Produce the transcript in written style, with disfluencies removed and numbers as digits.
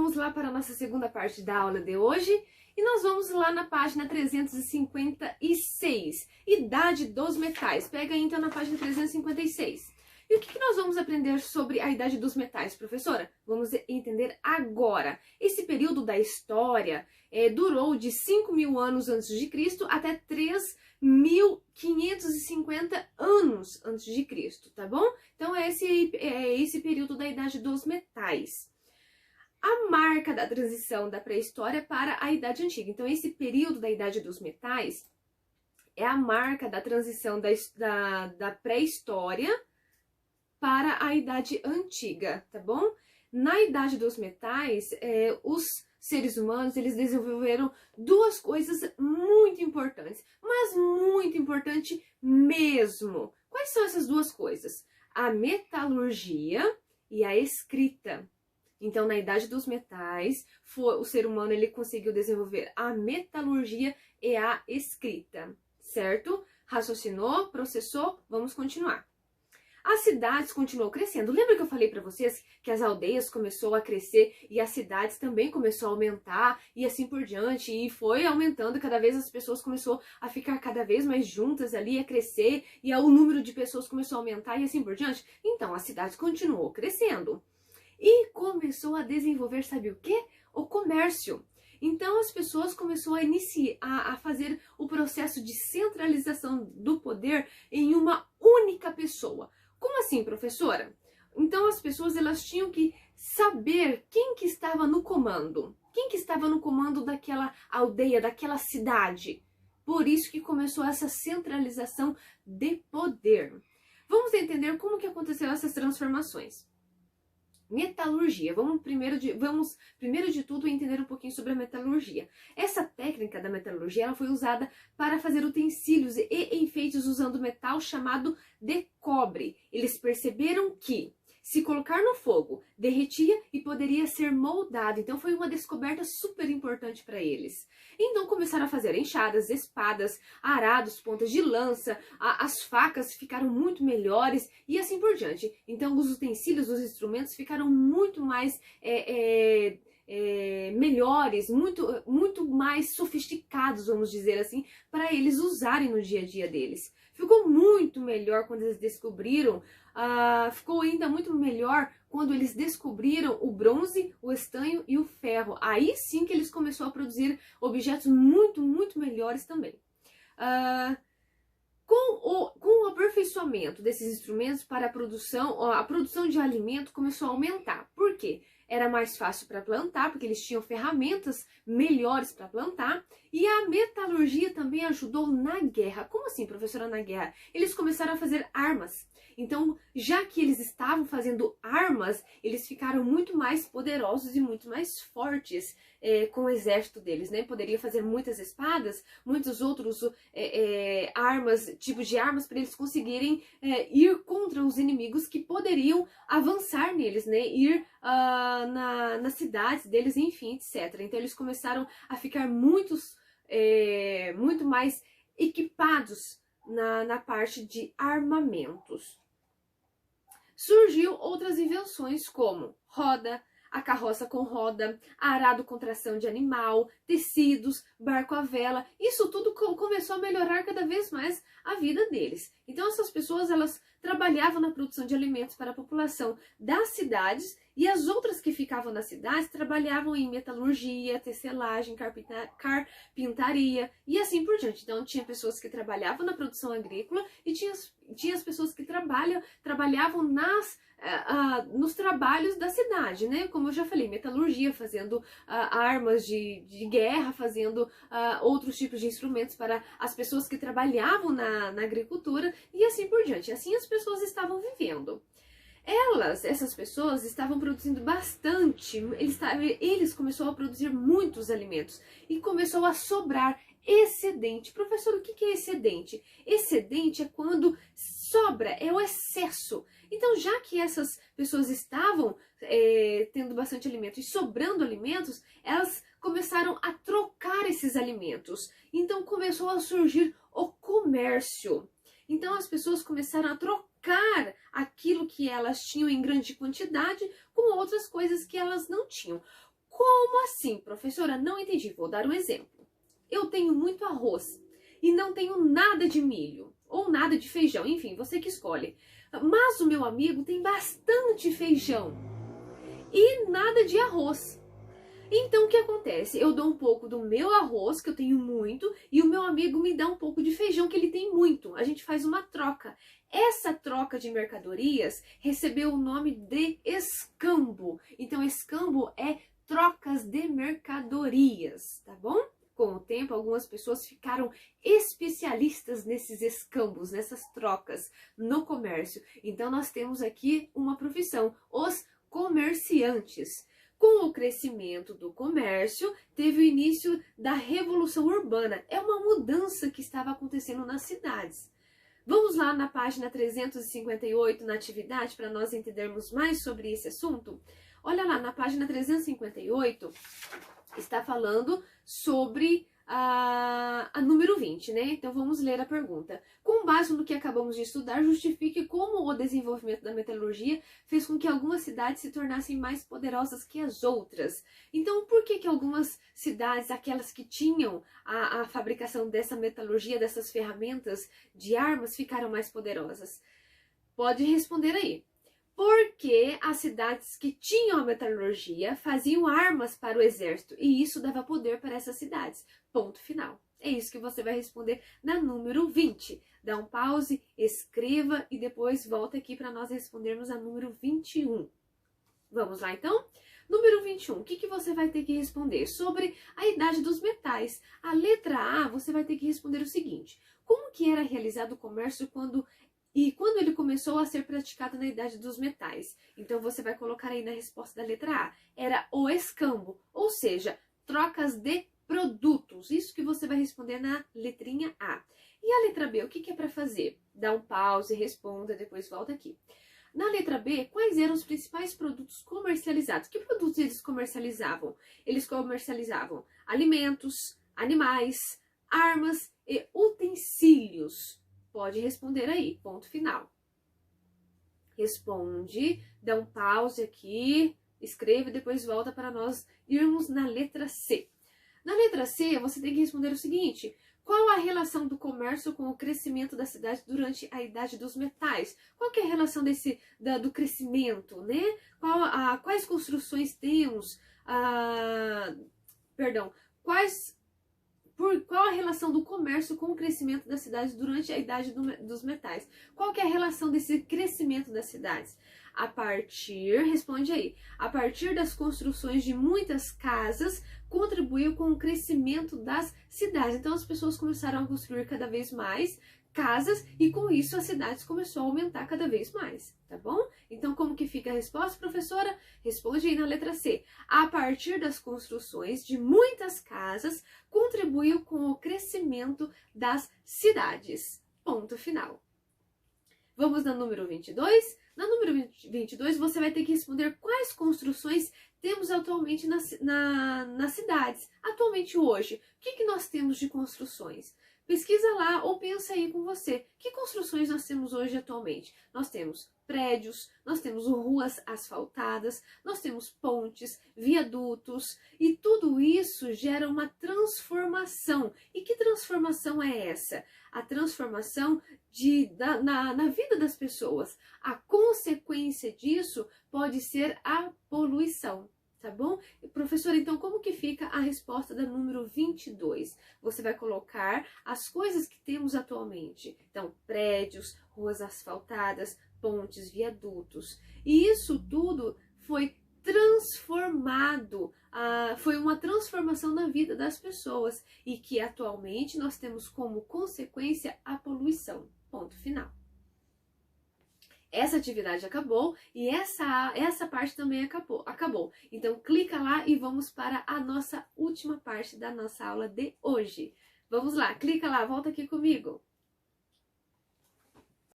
vamos lá para a nossa segunda parte da aula de hoje e nós vamos lá na página 356, Idade dos Metais. Pega aí, então, na página 356. E o que nós vamos aprender sobre a Idade dos Metais, professora? Vamos entender agora. Esse período da história durou de 5.000 anos antes de Cristo até 3.550 anos antes de Cristo, tá bom? Então, esse período da Idade dos Metais. A marca da transição da pré-história para a Idade Antiga. Então, esse período da Idade dos Metais é a marca da transição da pré-história para a Idade Antiga, tá bom? Na Idade dos Metais, os seres humanos, eles desenvolveram duas coisas muito importantes, mas muito importante mesmo. Quais são essas duas coisas? A metalurgia e a escrita. Então, na Idade dos Metais, o ser humano ele conseguiu desenvolver a metalurgia e a escrita, certo? Raciocinou, processou, vamos continuar. As cidades continuam crescendo. Lembra que eu falei para vocês que as aldeias começou a crescer e as cidades também começou a aumentar e assim por diante, e foi aumentando, cada vez as pessoas começou a ficar cada vez mais juntas ali, a crescer, e o número de pessoas começou a aumentar e assim por diante? Então, as cidades continuou crescendo. E começou a desenvolver, sabe o quê? O comércio. Então, as pessoas começaram a fazer o processo de centralização do poder em uma única pessoa. Como assim, professora? Então, as pessoas elas tinham que saber quem que estava no comando. Quem que estava no comando daquela aldeia, daquela cidade. Por isso que começou essa centralização de poder. Vamos entender como que aconteceram essas transformações. Metalurgia. Vamos primeiro de tudo entender um pouquinho sobre a metalurgia. Essa técnica da metalurgia ela foi usada para fazer utensílios e enfeites usando metal chamado de cobre. Eles perceberam que se colocar no fogo, derretia e poderia ser moldado. Então foi uma descoberta super importante para eles. Então começaram a fazer enxadas, espadas, arados, pontas de lança, as facas ficaram muito melhores e assim por diante. Então os utensílios, os instrumentos ficaram muito mais melhores, muito mais sofisticados, vamos dizer assim, para eles usarem no dia a dia deles. Ficou muito melhor quando eles descobriram, ficou ainda muito melhor quando eles descobriram o bronze, o estanho e o ferro. Aí sim que eles começaram a produzir objetos muito melhores também. Com o aperfeiçoamento desses instrumentos para a produção de alimento começou a aumentar. Por quê? Era mais fácil para plantar, porque eles tinham ferramentas melhores para plantar. E a metalurgia também ajudou na guerra. Como assim, professora, na guerra? Eles começaram a fazer armas. Então, já que eles estavam fazendo armas, eles ficaram muito mais poderosos e muito mais fortes com o exército deles, né? Poderia fazer muitas espadas, muitos outros tipos de armas para eles conseguirem ir contra os inimigos que poderiam avançar neles, né? Ir nas cidades deles, enfim, etc. Então, eles começaram a ficar muito mais equipados na parte de armamentos. Surgiu outras invenções como roda, a carroça com roda, arado com tração de animal, tecidos, barco à vela. Isso tudo começou a melhorar cada vez mais a vida deles. Então essas pessoas elas trabalhavam na produção de alimentos para a população das cidades e as outras que ficavam nas cidades trabalhavam em metalurgia, tecelagem, carpintaria e assim por diante. Então tinha pessoas que trabalhavam na produção agrícola e tinha as pessoas que trabalhavam nos trabalhos da cidade, né? Como eu já falei, metalurgia, fazendo armas de guerra, fazendo outros tipos de instrumentos para as pessoas que trabalhavam na agricultura e assim por diante. Assim as pessoas estavam vivendo. Essas pessoas estavam produzindo bastante, eles começaram a produzir muitos alimentos e começou a sobrar excedente. Professor, o que é excedente? Excedente é quando sobra, é o excesso. Então, já que essas pessoas estavam tendo bastante alimento e sobrando alimentos, elas começaram a trocar esses alimentos. Então, começou a surgir o comércio. Então, as pessoas começaram a trocar aquilo que elas tinham em grande quantidade com outras coisas que elas não tinham. Como assim, professora? Não entendi. Vou dar um exemplo. Eu tenho muito arroz e não tenho nada de milho ou nada de feijão. Enfim, você que escolhe. Mas o meu amigo tem bastante feijão e nada de arroz. Então, o que acontece? Eu dou um pouco do meu arroz, que eu tenho muito, e o meu amigo me dá um pouco de feijão, que ele tem muito. A gente faz uma troca. Essa troca de mercadorias recebeu o nome de escambo. Então, escambo é trocas de mercadorias, tá bom? Com o tempo, algumas pessoas ficaram especialistas nesses escambos, nessas trocas no comércio. Então, nós temos aqui uma profissão, os comerciantes. Com o crescimento do comércio, teve o início da Revolução Urbana. É uma mudança que estava acontecendo nas cidades. Vamos lá na página 358, na atividade, para nós entendermos mais sobre esse assunto? Olha lá, na página 358, está falando sobre a número 20, né? Então vamos ler a pergunta. Com base no que acabamos de estudar, justifique como o desenvolvimento da metalurgia fez com que algumas cidades se tornassem mais poderosas que as outras. Então, por que algumas cidades, aquelas que tinham a fabricação dessa metalurgia, dessas ferramentas de armas, ficaram mais poderosas? Pode responder aí. Porque as cidades que tinham a metalurgia faziam armas para o exército e isso dava poder para essas cidades. Ponto final. É isso que você vai responder na número 20. Dá um pause, escreva e depois volta aqui para nós respondermos a número 21. Vamos lá então? Número 21, o que você vai ter que responder? Sobre a idade dos metais. A letra A, você vai ter que responder o seguinte. Como que era realizado o comércio quando ele começou a ser praticado na idade dos metais? Então, você vai colocar aí na resposta da letra A. Era o escambo, ou seja, trocas de produtos. Isso que você vai responder na letrinha A. E a letra B, o que é para fazer? Dá um pause, responda, depois volta aqui. Na letra B, quais eram os principais produtos comercializados? Que produtos eles comercializavam? Eles comercializavam alimentos, animais, armas e utensílios. Pode responder aí, ponto final. Responde, dá um pause aqui, escreve e depois volta para nós irmos na letra C. Na letra C, você tem que responder o seguinte. Qual a relação do comércio com o crescimento da cidade durante a idade dos metais? Qual que é a relação do crescimento, né? Quais construções temos? Qual a relação do comércio com o crescimento das cidades durante a idade dos metais? Qual que é a relação desse crescimento das cidades? Responde aí, a partir das construções de muitas casas, contribuiu com o crescimento das cidades. Então as pessoas começaram a construir cada vez mais casas e com isso as cidades começaram a aumentar cada vez mais, tá bom? Então como que fica a resposta, professora? Responde aí na letra C. A partir das construções de muitas casas, contribuiu com o crescimento das cidades. Ponto final. Vamos na número 22? Na número 22, você vai ter que responder quais construções temos atualmente nas cidades. Atualmente hoje, o que nós temos de construções? Pesquisa lá ou pensa aí com você. Que construções nós temos hoje atualmente? Nós temos prédios, nós temos ruas asfaltadas, nós temos pontes, viadutos e tudo isso gera uma transformação. E que transformação é essa? A transformação na vida das pessoas. A consequência disso pode ser a poluição. Tá bom? Professora, então como que fica a resposta da número 22? Você vai colocar as coisas que temos atualmente. Então, prédios, ruas asfaltadas, pontes, viadutos. E isso tudo foi transformado, foi uma transformação na vida das pessoas e que atualmente nós temos como consequência a poluição. Ponto final. Essa atividade acabou e essa parte também acabou. Então, clica lá e vamos para a nossa última parte da nossa aula de hoje. Vamos lá, clica lá, volta aqui comigo.